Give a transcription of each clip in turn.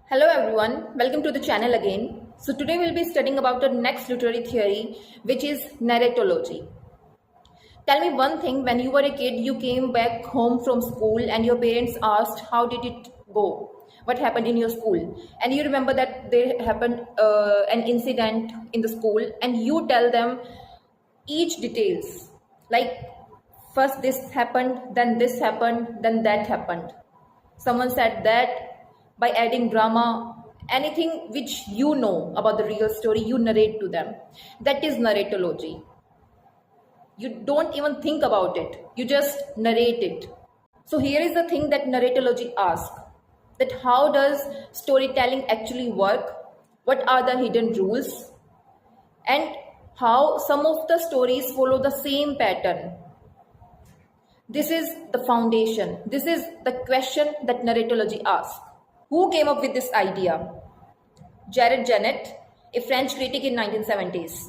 Hello everyone, welcome to the channel again. So today we'll be studying about the next literary theory, which is narratology. Tell me one thing, when you were a kid, you came back home from school and your parents asked, how did it go? What happened in your school? And you remember that there happened an incident in the school and you tell them each details. Like first this happened, then that happened. Someone said that by adding drama, anything which you know about the real story, you narrate to them. That is narratology. You don't even think about it, you just narrate it. So here is the thing that narratology asks, that how does storytelling actually work? What are the hidden rules? And how some of the stories follow the same pattern. This is the foundation. This is the question that narratology asks. Who came up with this idea? Jared Janet, a French critic in 1970s.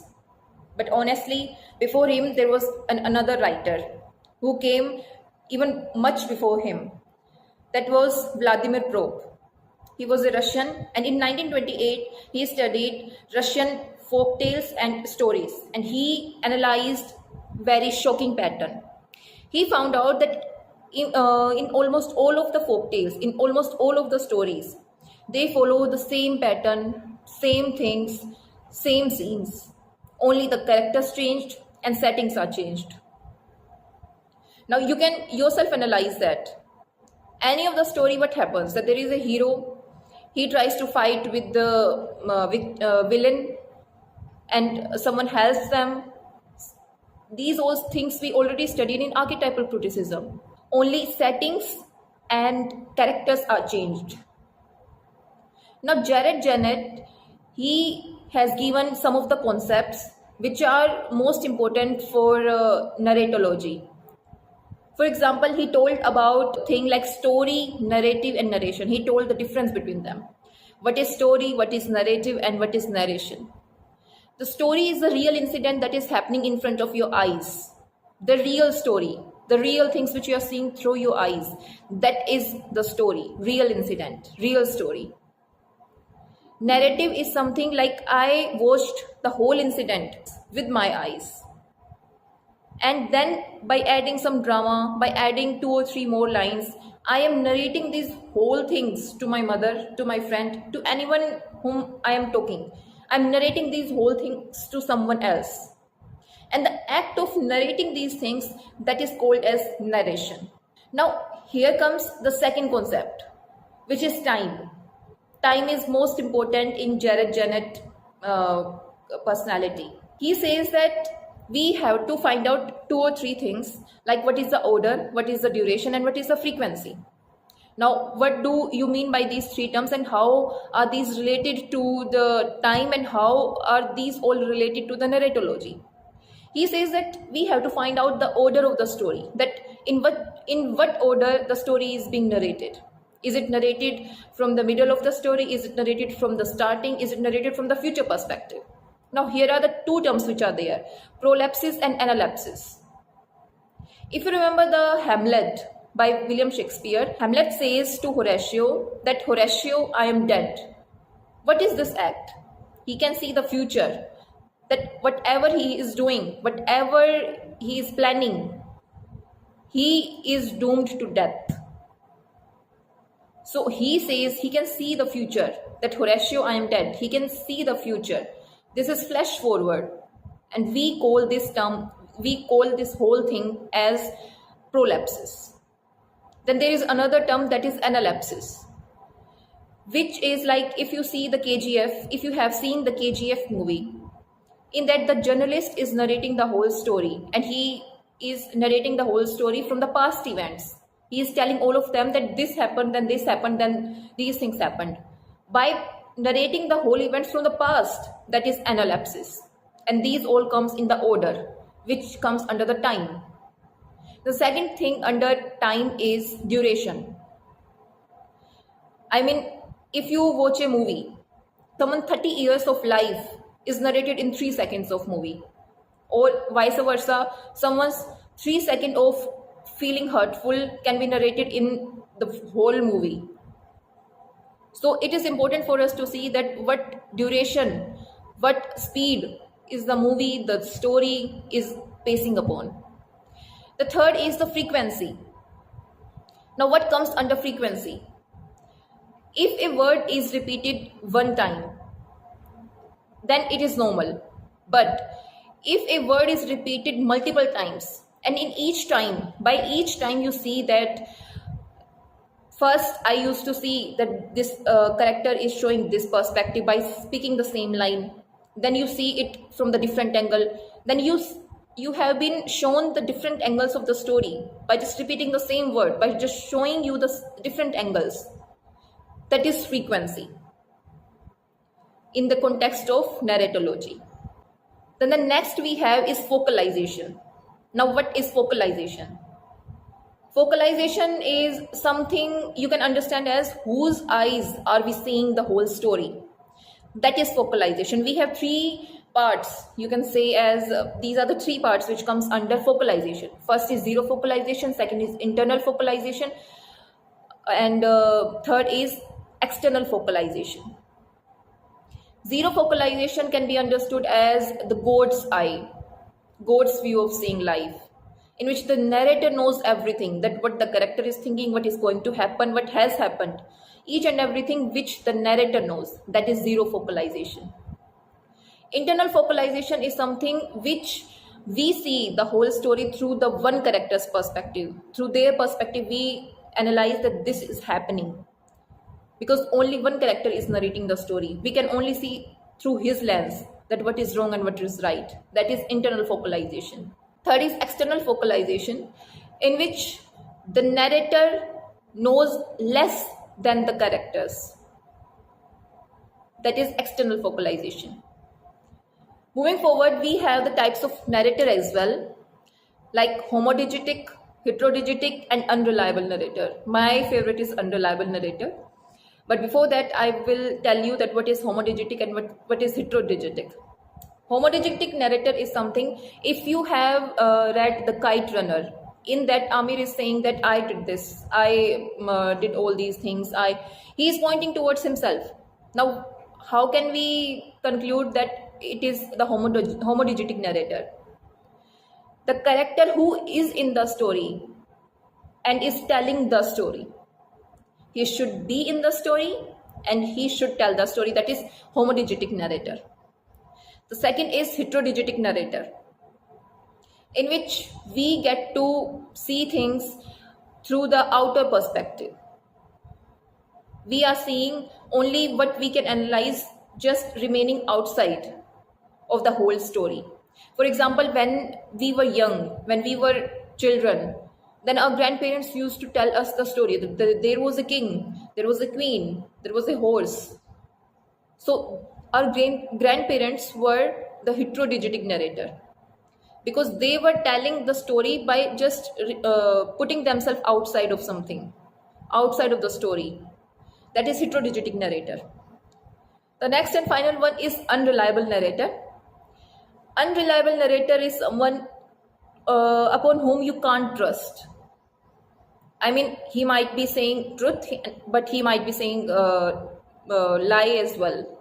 But honestly, before him, there was another writer who came even much before him. That was Vladimir Prop. He was a Russian, and in 1928, he studied Russian folk tales and stories, and he analyzed very shocking pattern. He found out that in almost all of the folk tales, in almost all of the stories, they follow the same pattern, same things, same scenes. Only the characters changed and settings are changed. Now you can yourself analyze that. Any of the story, what happens? That there is a hero, he tries to fight with the villain, and someone helps them. These all things we already studied in archetypal criticism. Only settings and characters are changed. Now Jared Janet, he has given some of the concepts which are most important for narratology. For example, he told about things like story, narrative and narration. He told the difference between them. What is story, what is narrative, and what is narration. The story is the real incident that is happening in front of your eyes. The real story, the real things which you are seeing through your eyes. That is the story, real incident, real story. Narrative is something like I watched the whole incident with my eyes. And then by adding some drama, by adding 2 or 3 more lines, I am narrating these whole things to my mother, to my friend, to anyone whom I am talking. I'm narrating these whole things to someone else. And the act of narrating these things, that is called as narration. Now, here comes the second concept, which is time. Time is most important in Jared Janet personality. He says that we have to find out 2 or 3 things, like what is the order, what is the duration, and what is the frequency. Now, what do you mean by these 3 terms, and how are these related to the time, and how are these all related to the narratology? He says that we have to find out the order of the story, that in what order the story is being narrated. Is it narrated from the middle of the story? Is it narrated from the starting? Is it narrated from the future perspective? Now, here are the 2 terms which are there, prolepsis and analepsis. If you remember the Hamlet by William Shakespeare, Hamlet says to Horatio that, Horatio, I am dead. What is this act? He can see the future, that whatever he is doing, whatever he is planning, he is doomed to death. So he says he can see the future, that Horatio, I am dead. He can see the future. This is flash forward, and we call this whole thing as prolepsis. Then there is another term, that is analepsis, which is like if you see the KGF, if you have seen the KGF movie, in that the journalist is narrating the whole story, and he is narrating the whole story from the past events. He is telling all of them that this happened, then this happened, then these things happened. By narrating the whole events from the past, that is analepsis. And these all comes in the order, which comes under the time. The second thing under time is duration. I mean, if you watch a movie, someone 30 years of life is narrated in 3 seconds of movie. Or vice versa, someone's 3 seconds of feeling hurtful can be narrated in the whole movie. So it is important for us to see that what duration, what speed is the movie, the story is pacing upon. The third is the frequency. Now what comes under frequency? If a word is repeated one time, then it is normal. But if a word is repeated multiple times, and in each time, by each time you see that first I used to see that this character is showing this perspective by speaking the same line, then you see it from the different angle, then you have been shown the different angles of the story by just repeating the same word, by just showing you the different angles. That is frequency in the context of narratology. Then the next we have is focalization. Now what is focalization? Focalization is something you can understand as whose eyes are we seeing the whole story. That is focalization. We have three parts, you can say as these are the three parts which comes under focalization. First is zero focalization, second is internal focalization, and third is external focalization. Zero focalization can be understood as the God's eye, God's view of seeing life, in which the narrator knows everything, that what the character is thinking, what is going to happen, what has happened, each and everything which the narrator knows. That is zero focalization. Internal focalization is something which we see the whole story through the one character's perspective. Through their perspective, we analyze that this is happening. Because only one character is narrating the story. We can only see through his lens that what is wrong and what is right. That is internal focalization. Third is external focalization, in which the narrator knows less than the characters. That is external focalization. Moving forward, we have the types of narrator as well, like homodiegetic, heterodiegetic, and unreliable narrator. My favorite is unreliable narrator. But before that, I will tell you that what is homodiegetic and what is heterodiegetic. Homodiegetic narrator is something, if you have read The Kite Runner, in that Amir is saying that I did this, I did all these things, he is pointing towards himself. Now, how can we conclude that it is the homodiegetic narrator? The character who is in the story and is telling the story. He should be in the story and he should tell the story. That is homodiegetic narrator. The second is heterodiegetic narrator, in which we get to see things through the outer perspective. We are seeing only what we can analyze just remaining outside of the whole story. For example, when we were young, when we were children, then our grandparents used to tell us the story. There was a king, there was a queen, there was a horse. So our grandparents were the heterodiegetic narrator, because they were telling the story by just putting themselves outside of something, outside of the story. That is heterodiegetic narrator. The next and final one is unreliable narrator. Unreliable narrator is someone upon whom you can't trust. I mean, he might be saying truth, but he might be saying lie as well.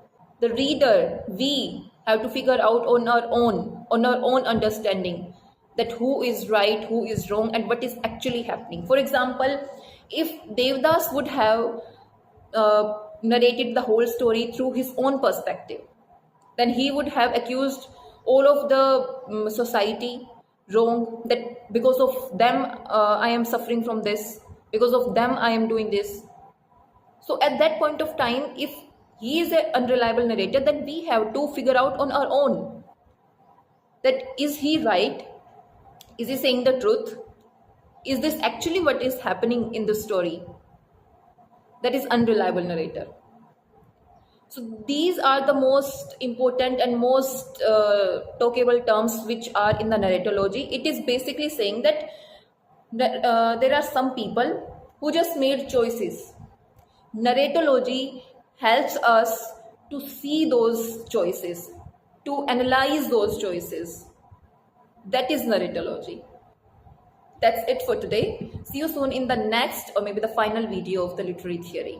The reader, we have to figure out on our own understanding, that who is right, who is wrong, and what is actually happening. For example, if Devdas would have narrated the whole story through his own perspective, then he would have accused all of the society wrong, that because of them I am suffering from this, because of them I am doing this. So at that point of time, if he is an unreliable narrator, then we have to figure out on our own that is he right, is he saying the truth, is this actually what is happening in the story. That is unreliable narrator. So these are the most important and most talkable terms which are in the narratology. It is basically saying that there are some people who just made choices. Narratology helps us to see those choices, to analyze those choices. That is narratology. That's it for today. See you soon in the next or maybe the final video of the literary theory.